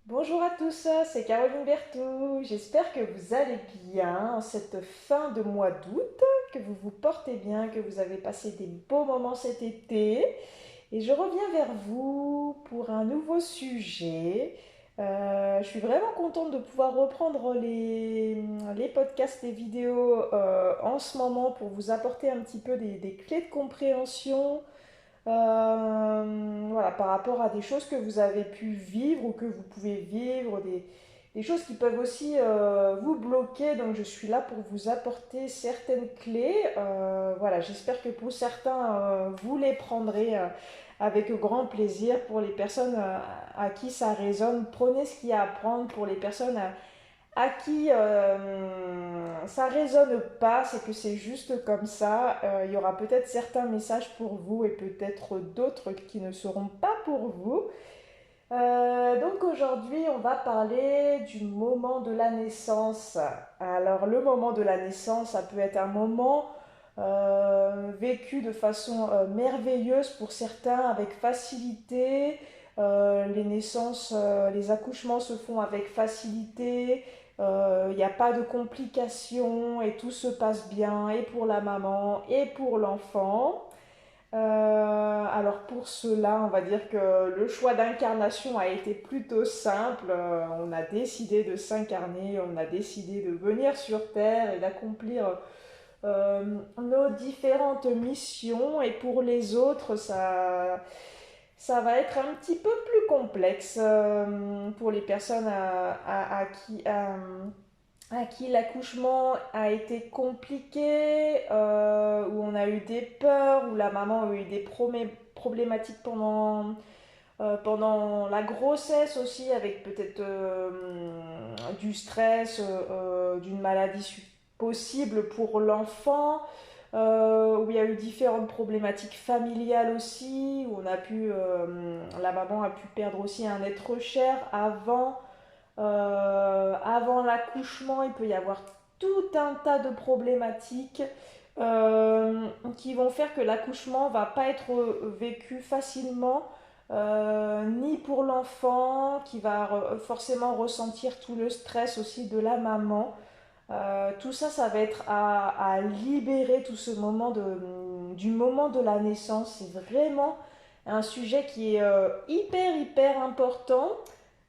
Bonjour à tous, c'est Caroline Berthoud. J'espère que vous allez bien en cette fin de mois d'août, que vous vous portez bien, que vous avez passé des beaux moments cet été. Et je reviens vers vous pour un nouveau sujet. Je suis vraiment contente de pouvoir reprendre les podcasts, les vidéos en ce moment pour vous apporter un petit peu des clés de compréhension. Voilà, par rapport à des choses que vous avez pu vivre ou que vous pouvez vivre, des choses qui peuvent aussi vous bloquer. Donc je suis là pour vous apporter certaines clés. Voilà, j'espère que pour certains, vous les prendrez avec grand plaisir. Pour les personnes à qui ça résonne, prenez ce qu'il y a à prendre. Pour les personnes à qui ça résonne pas, c'est que c'est juste comme ça. Il y aura peut-être certains messages pour vous et peut-être d'autres qui ne seront pas pour vous. Donc aujourd'hui, on va parler du moment de la naissance. Alors le moment de la naissance, ça peut être un moment vécu de façon merveilleuse pour certains, avec facilité. Les naissances, les accouchements se font avec facilité. Il n'y a pas de complications et tout se passe bien et pour la maman et pour l'enfant. Alors pour cela, on va dire que le choix d'incarnation a été plutôt simple. On a décidé de s'incarner, on a décidé de venir sur Terre et d'accomplir nos différentes missions. Et pour les autres, ça va être un petit peu plus complexe pour les personnes à qui l'accouchement a été compliqué, où on a eu des peurs, où la maman a eu des problématiques pendant la grossesse aussi, avec peut-être du stress, d'une maladie possible pour l'enfant, où il y a eu différentes problématiques familiales aussi, où la maman a pu perdre aussi un être cher avant l'accouchement. Il peut y avoir tout un tas de problématiques qui vont faire que l'accouchement va pas être vécu facilement, ni pour l'enfant qui va forcément ressentir tout le stress aussi de la maman. Tout ça, ça va être à libérer tout ce du moment de la naissance. C'est vraiment un sujet qui est hyper important.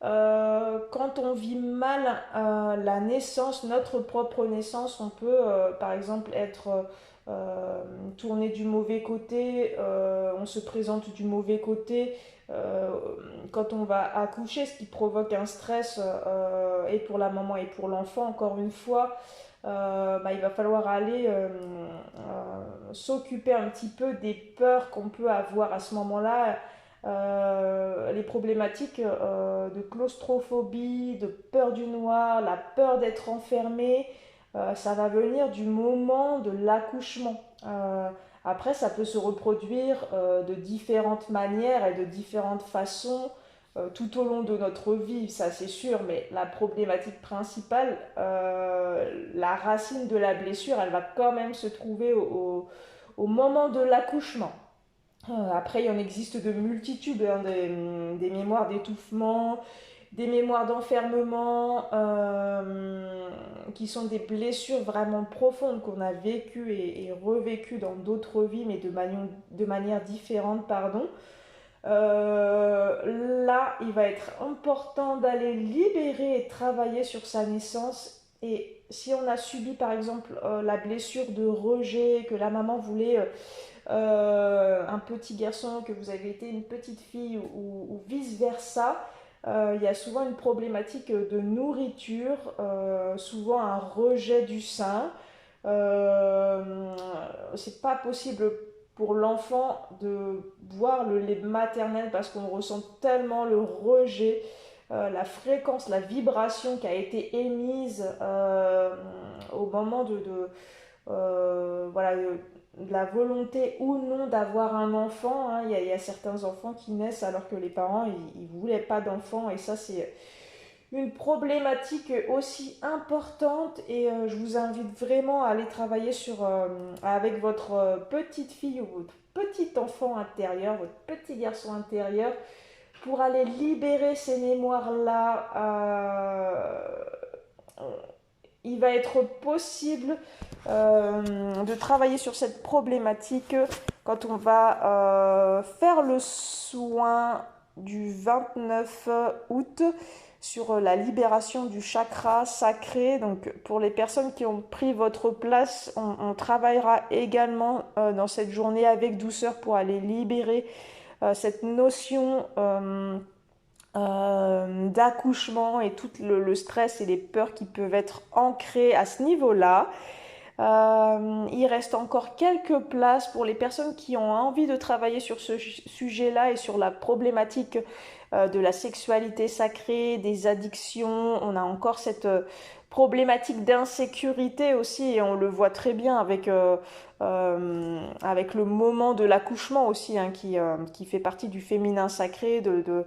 Quand on vit mal la naissance, notre propre naissance, on peut par exemple être tourné du mauvais côté, on se présente du mauvais côté euh, quand on va accoucher, ce qui provoque un stress et pour la maman et pour l'enfant, encore une fois. Il va falloir aller s'occuper un petit peu des peurs qu'on peut avoir à ce moment-là, les problématiques de claustrophobie, de peur du noir, la peur d'être enfermé. Ça va venir du moment de l'accouchement. Après, ça peut se reproduire de différentes manières et de différentes façons tout au long de notre vie, ça c'est sûr, mais la problématique principale, la racine de la blessure, elle va quand même se trouver au moment de l'accouchement. Après, il en existe de multitudes, hein, des mémoires d'étouffement, des mémoires d'enfermement, qui sont des blessures vraiment profondes qu'on a vécues et revécues dans d'autres vies, mais de manière différente, pardon. Là, il va être important d'aller libérer et travailler sur sa naissance. Et si on a subi par exemple la blessure de rejet, que la maman voulait un petit garçon, que vous avez été une petite fille ou vice-versa, il y a souvent une problématique de nourriture, souvent un rejet du sein. C'est pas possible pour l'enfant de boire le lait maternel parce qu'on ressent tellement le rejet, la fréquence, la vibration qui a été émise au moment voilà, de la volonté ou non d'avoir un enfant. Hein. Il y a certains enfants qui naissent alors que les parents ils voulaient pas d'enfant, et ça c'est une problématique aussi importante. Et je vous invite vraiment à aller travailler avec votre petite fille ou votre petit enfant intérieur, votre petit garçon intérieur, pour aller libérer ces mémoires-là, il va être possible de travailler sur cette problématique quand on va faire le soin du 29 août sur la libération du chakra sacré. Donc pour les personnes qui ont pris votre place, on travaillera également dans cette journée avec douceur pour aller libérer cette notion d'accouchement et tout le stress et les peurs qui peuvent être ancrées à ce niveau-là. Il reste encore quelques places pour les personnes qui ont envie de travailler sur ce sujet-là et sur la problématique de la sexualité sacrée, des addictions. On a encore cette problématique d'insécurité aussi, et on le voit très bien avec le moment de l'accouchement aussi, hein, qui fait partie du féminin sacré, de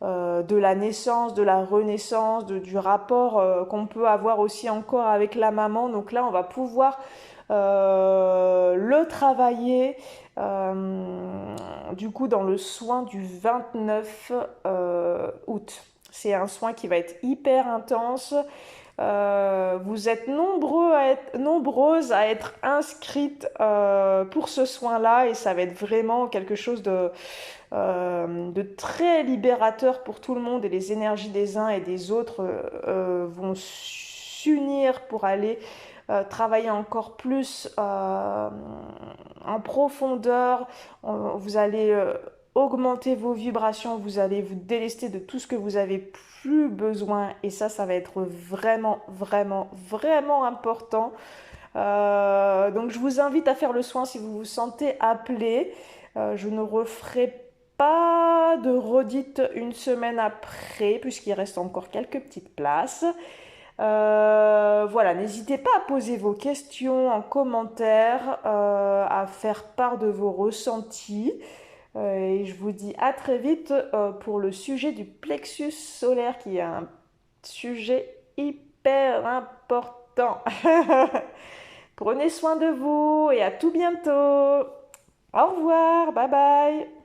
la naissance, de la renaissance, du rapport qu'on peut avoir aussi encore avec la maman. Donc là, on va pouvoir le travailler du coup dans le soin du 29 août. C'est un soin qui va être hyper intense. Vous êtes nombreuses à être inscrites pour ce soin-là, et ça va être vraiment quelque chose de très libérateur pour tout le monde, et les énergies des uns et des autres vont s'unir pour aller travailler encore plus en profondeur. Vous allez augmenter vos vibrations, vous allez vous délester de tout ce que vous avez plus besoin, et ça va être vraiment, vraiment, vraiment important. Donc je vous invite à faire le soin si vous vous sentez appelé. Je ne referai pas de redite une semaine après, puisqu'il reste encore quelques petites places. Voilà, n'hésitez pas à poser vos questions en commentaire, à faire part de vos ressentis. Et je vous dis à très vite pour le sujet du plexus solaire, qui est un sujet hyper important. Prenez soin de vous et à tout bientôt. Au revoir, bye bye.